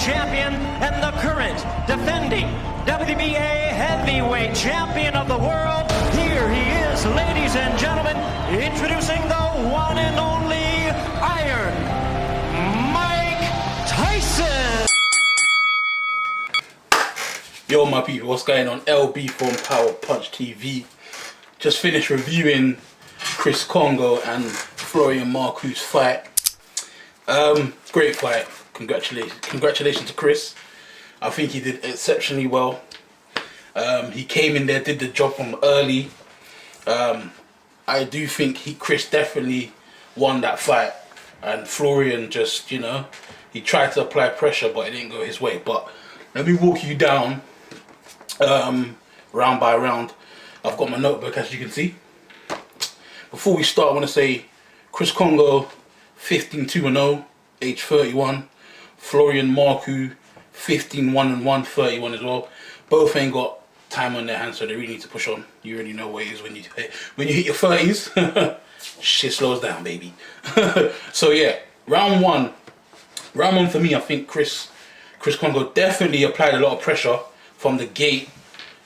champion and the current defending WBA heavyweight champion of the world. Here he is, ladies and gentlemen, introducing the one and only Iron Mike Tyson. Yo, my people, what's going on? LB from Power Punch TV. Just finished reviewing Chris Kongo and Florian Marku's fight. Great fight. Congratulations to Chris. I think he did exceptionally well. He came in there, did the job from early. I do think Chris definitely won that fight, and Florian just, you know, he tried to apply pressure, but it didn't go his way. But let me walk you down round by round. I've got my notebook, as you can see. Before we start, I want to say Chris Kongo 15-2-0, age 31. Florian Marku 15-1-1, 31 as well. Both ain't got time on their hands, so they really need to push on. You already know what it is when you hit your 30s. Shit slows down, baby. So yeah, round one for me, I think Chris Kongo definitely applied a lot of pressure from the gate,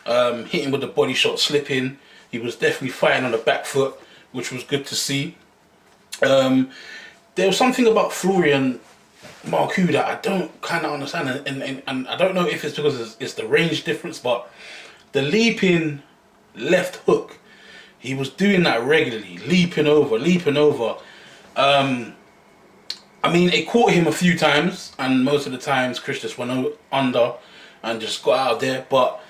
hitting with the body shot, slipping. He was definitely fighting on the back foot, which was good to see. There was something about Florian Marku that I don't kind of understand, and I don't know if it's because it's the range difference, but the leaping left hook, he was doing that regularly, leaping over. I mean, it caught him a few times, and most of the times Chris just went under and just got out of there. But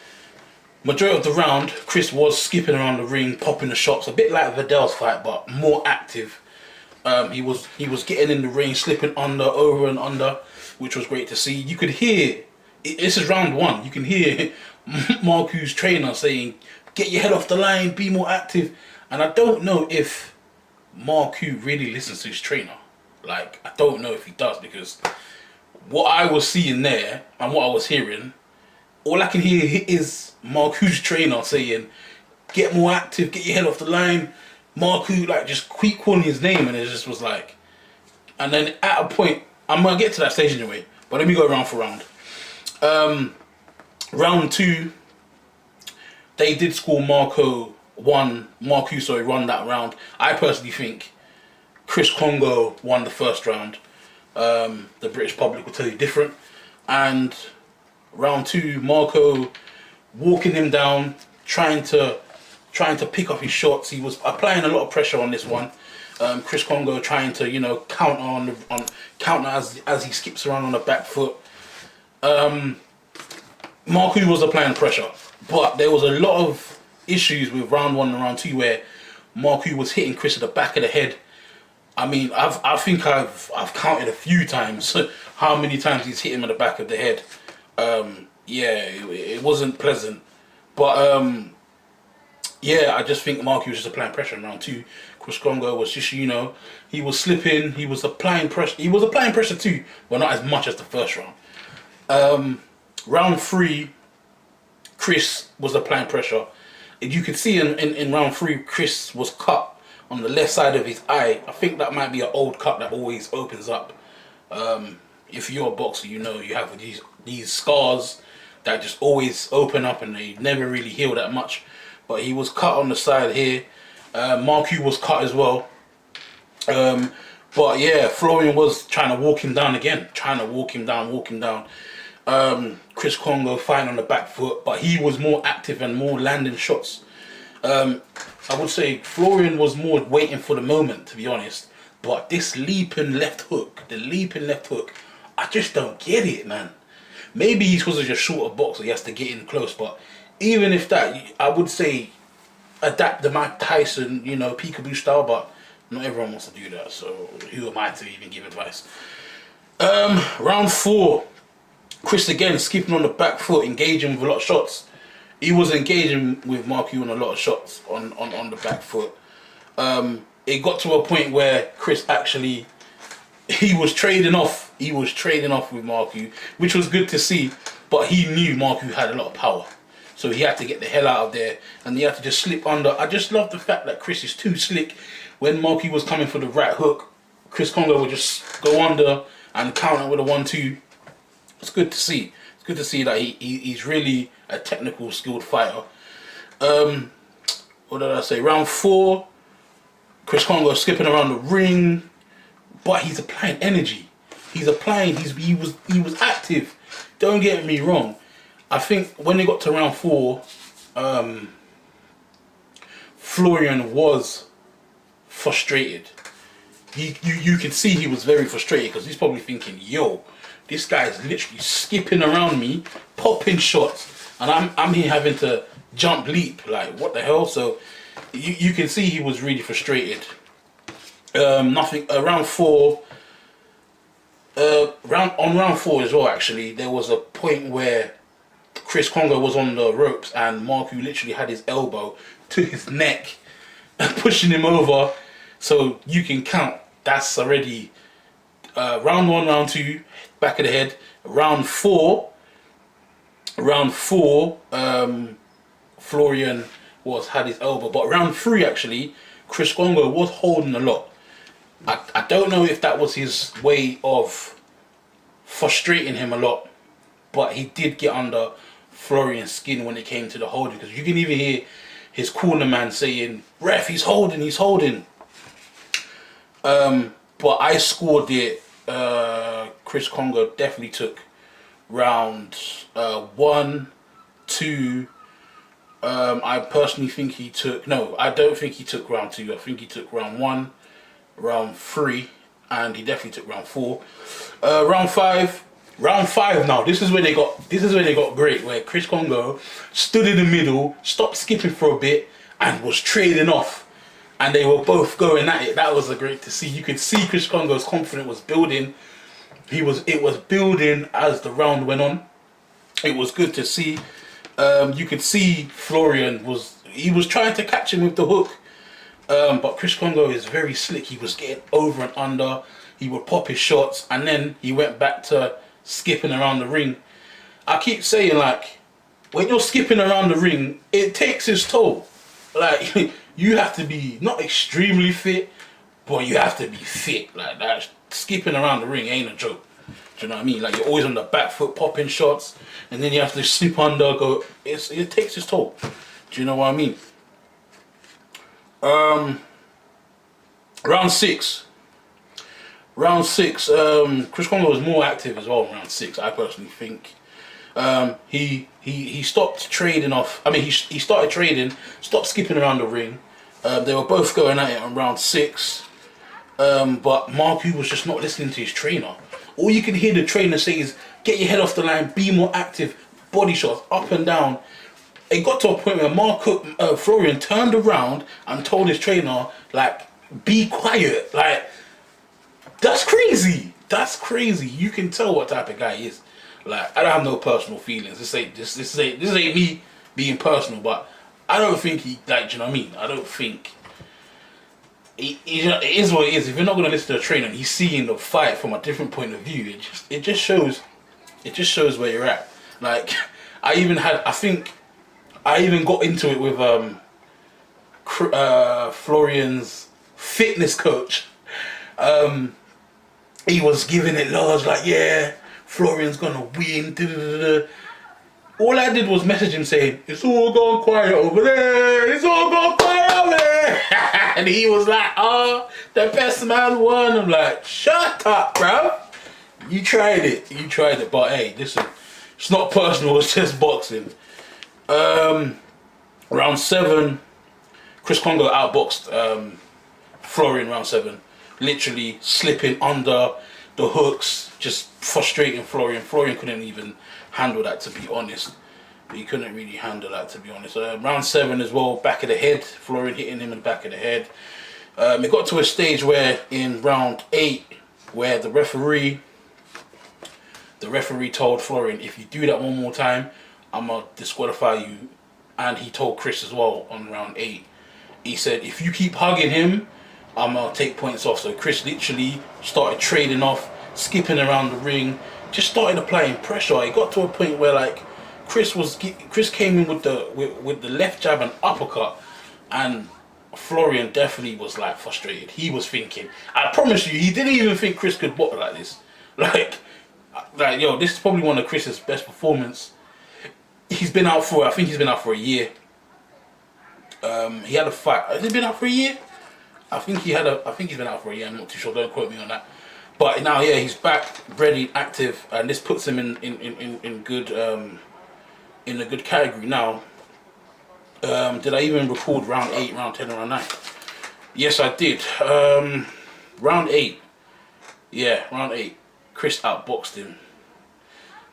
majority of the round, Chris was skipping around the ring, popping the shots, a bit like Vidal's fight, but more active. He was getting in the ring, slipping over and under, which was great to see. You could hear, this is round one, you can hear Marku's trainer saying, get your head off the line, be more active. And I don't know if Marku really listens to his trainer. Like, I don't know if he does, because what I was seeing there and what I was hearing, all I can hear is Marku's trainer saying, get more active, get your head off the line. Marku, like, just keep calling his name, and it just was like, and then at a point, I'm gonna get to that stage anyway, but let me go round for round. Round two, they did score Marku won that round. I personally think Chris Kongo won the first round. The British public will tell you different. And round two, Marku walking him down, trying to pick up his shots. He was applying a lot of pressure on this one. Chris Kongo trying to, you know, counter as he skips around on the back foot. Marku was applying pressure, but there was a lot of issues with round one and round two where Marku was hitting Chris at the back of the head. I mean, I think I've counted a few times how many times he's hit him at the back of the head. Yeah, it wasn't pleasant, but yeah, I just think Marku was just applying pressure in round two. Chris Kongo was just, you know, he was slipping, he was applying pressure. He was applying pressure too, but not as much as the first round. Round three, Chris was applying pressure. You could see in round three, Chris was cut on the left side of his eye. I think that might be an old cut that always opens up. If you're a boxer, you know you have these scars that just always open up and they never really heal that much. But he was cut on the side here. Marku was cut as well. But yeah, Florian was trying to walk him down again. Walk him down. Chris Kongo fighting on the back foot, but he was more active and more landing shots. I would say Florian was more waiting for the moment, to be honest. But this leaping left hook, I just don't get it, man. Maybe he's because he's a shorter boxer, he has to get in close, but even if that, I would say adapt the Mike Tyson, you know, peekaboo style, but not everyone wants to do that, so who am I to even give advice? Round four, Chris again skipping on the back foot, engaging with a lot of shots. He was engaging with Marku on a lot of shots on the back foot. It got to a point where Chris actually, he was trading off with Marku, which was good to see, but he knew Marku had a lot of power. So he had to get the hell out of there, and he had to just slip under. I just love the fact that Chris is too slick. When Marku was coming for the right hook, Chris Kongo would just go under and counter with a 1-2. it's good to see. It's good to see that he's really a technical, skilled fighter. What did I say? Round 4, Chris Kongo skipping around the ring, but he's applying energy. He was active. Don't get me wrong. I think when they got to round 4, Florian was frustrated. You can see he was very frustrated because he's probably thinking, yo, this guy's literally skipping around me, popping shots, and I'm here having to jump leap, like what the hell? So you can see he was really frustrated. Round 4, round 4 as well, actually, there was a point where Chris Kongo was on the ropes and Marku literally had his elbow to his neck pushing him over. So you can count, that's already round 1, round 2, back of the head. Round 4, Florian had his elbow, but round 3 actually, Chris Kongo was holding a lot. I don't know if that was his way of frustrating him a lot, but he did get under Florian's skin when it came to the holding, because you can even hear his corner man saying, "Ref, he's holding, he's holding." But I scored it. Chris Kongo definitely took round 1, 2. I personally think he took, no, I don't think he took round 2. I think he took round 1, round 3, and he definitely took round 4. Round 5 now, this is where they got great, where Chris Kongo stood in the middle, stopped skipping for a bit, and was trading off. And they were both going at it. That was great to see. You could see Chris Kongo's confidence was building. It was building as the round went on. It was good to see. You could see Florian was trying to catch him with the hook. But Chris Kongo is very slick. He was getting over and under. He would pop his shots, and then he went back to skipping around the ring. I keep saying, like, when you're skipping around the ring, it takes its toll. Like, you have to be not extremely fit, but you have to be fit. Like, that skipping around the ring ain't a joke. Do you know what I mean? Like, you're always on the back foot popping shots, and then you have to slip under, go. It takes its toll. Do you know what I mean? Round 6. Chris Kongo was more active as well in round 6, I personally think. He stopped trading off. I mean, he started trading, stopped skipping around the ring. They were both going at it on round 6. But Marku was just not listening to his trainer. All you can hear the trainer say is, get your head off the line, be more active, body shots, up and down. It got to a point where Florian turned around and told his trainer, like, be quiet. Like, that's crazy. That's crazy. You can tell what type of guy he is. Like, I don't have no personal feelings. This ain't me being personal, but I don't think he, like, do you know what I mean? I don't think it is what it is. If you're not gonna listen to the trainer and he's seeing the fight from a different point of view, it just shows where you're at. Like, I even got into it with Florian's fitness coach. He was giving it large, like, yeah, Florian's gonna win. All I did was message him saying, it's all gone quiet over there, it's all gone quiet over there. And he was like, oh, the best man won. I'm like, shut up, bro. You tried it. But hey, listen, it's not personal, it's just boxing. Round 7, Chris Kongo outboxed Florian round 7. Literally slipping under the hooks, just frustrating Florian. Florian couldn't even handle that, to be honest. He couldn't really handle that, to be honest. Round 7 as well, back of the head. Florian hitting him in the back of the head. It got to a stage where in round 8, where the referee told Florian, if you do that one more time, I'm gonna disqualify you. And he told Chris as well on round 8. He said, if you keep hugging him, I'm gonna take points off. So Chris literally started trading off, skipping around the ring, just started applying pressure. It got to a point where, like, Chris came in with the left jab and uppercut, and Florian definitely was, like, frustrated. He was thinking, I promise you, he didn't even think Chris could box like this. Like, like, yo, this is probably one of Chris's best performance. He's been out for, I think he's been out for a year. He had a fight. Has he been out for a year? I think he's been out for a year. I'm not too sure. Don't quote me on that. But now, yeah, he's back, ready, active, and this puts him in good in a good category now. Did I even record round 8, round 10, round 9? Yes, I did. Round 8. Yeah, round 8. Chris outboxed him.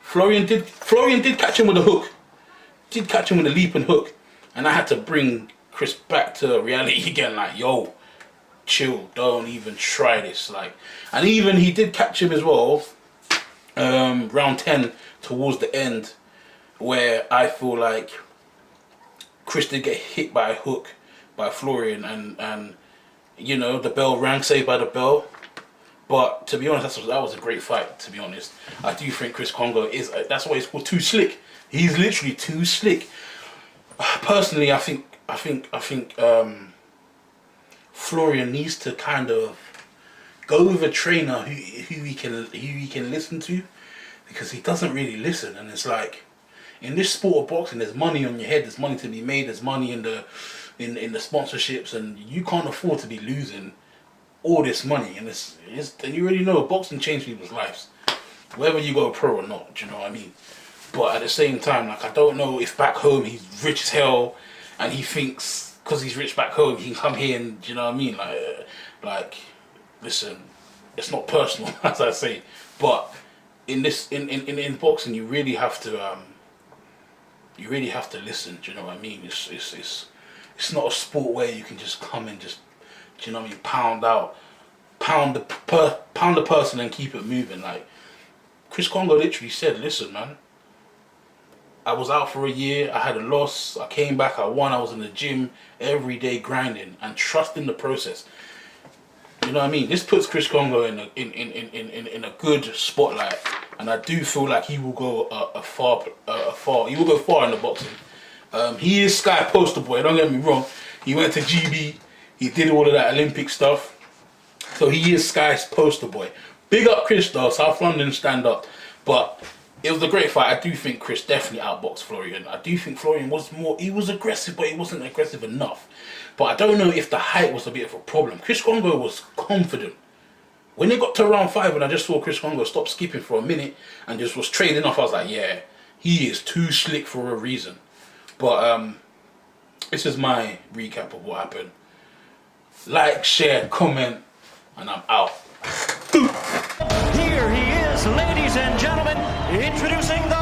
Florian did catch him with a hook. Did catch him with a leaping hook. And I had to bring Chris back to reality again, like, yo, chill, don't even try this. Like, and even he did catch him as well, round 10 towards the end, where I feel like Chris did get hit by a hook by Florian, and you know, the bell rang, saved by the bell. But to be honest, that was a great fight. To be honest, I do think Chris Kongo is, that's why he's called too slick. He's literally too slick. Personally, I think Florian needs to kind of go with a trainer who he can listen to, because he doesn't really listen. And it's like, in this sport of boxing, there's money on your head, there's money to be made, there's money in the sponsorships, and you can't afford to be losing all this money. And and you already know boxing changed people's lives, whether you go pro or not. Do you know what I mean? But at the same time, like, I don't know if back home he's rich as hell, and he thinks because he's rich back home he can come here and, do you know what I mean? Like, listen, it's not personal, as I say, but in boxing, you really have to listen. Do you know what I mean? It's not a sport where you can just come and just, do you know what I mean, pound the person and keep it moving. Like, Chris Kongo literally said, listen, man, I was out for a year, I had a loss, I came back, I won, I was in the gym every day grinding and trusting the process. You know what I mean? This puts Chris Kongo in a good spotlight, and I do feel like he will go he will go far in the boxing. He is Sky poster boy, don't get me wrong. He went to GB, he did all of that Olympic stuff, so he is Sky's poster boy. Big up Chris though, South London stand up. But it was a great fight. I do think Chris definitely outboxed Florian. I do think Florian he was aggressive, but he wasn't aggressive enough. But I don't know if the height was a bit of a problem. Chris Kongo was confident. When it got to round 5, and I just saw Chris Kongo stop skipping for a minute and just was trading off, I was like, yeah, he is too slick for a reason. But this is my recap of what happened. Like, share, comment, and I'm out. Here he is, ladies and gentlemen, introducing the